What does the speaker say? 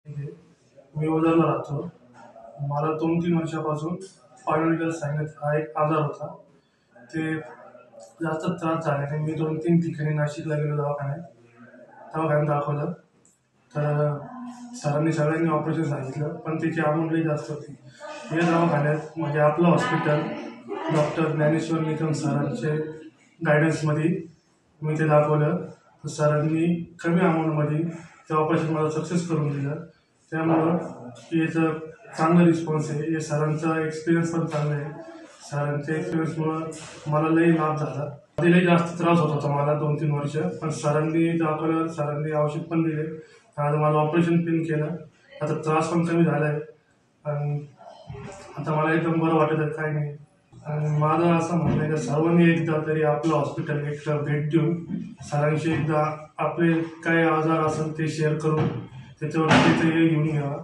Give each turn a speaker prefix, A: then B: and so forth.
A: मी ओझरला राहतो. मला 2-3 वर्षापासून स्पायनल सायनस हा एक आजार होता. ते जास्त त्रास झाल्याने मी 2-3 ठिकाणी नाशिकला गेलो दवाखान्यात दाखवलं. तर सरांनी सगळ्यांनी ऑपरेशन सांगितलं, पण त्याची अमाऊंट लई जास्त होती. या दवाखान्यात म्हणजे आपलं हॉस्पिटल डॉक्टर ज्ञानेश्वर निकम सरांचे गायडन्समध्ये मी ते दाखवलं. तर सरांनी कमी अमाऊंटमध्ये ते ऑपरेशन मला सक्सेस करून दिलं. त्यामुळं याचं चांगलं रिस्पॉन्स आहे. हे सरांचा एक्सपिरियन्स पण चांगला आहे. सरांच्या एक्सपिरियन्समुळं मला लई लाभ झाला. आधी लई जास्त त्रास होत होता मला 2-3 वर्ष, पण सरांनी दाखवलं, सरांनी औषध पण दिले. आता माझं ऑपरेशन पण केलं. आता त्रास पण कमी झाला आहे आणि आता मला एकदम बरं वाटत आहे, काही नाही. आणि माझं असं म्हणणं आहे की सर्वांनी एकदा तरी आपलं हॉस्पिटल एकदा भेट देऊन सरांशी एकदा आपले काय आजार असेल ते शेअर करून त्याच्यावर तिथे घेऊन घ्यावा.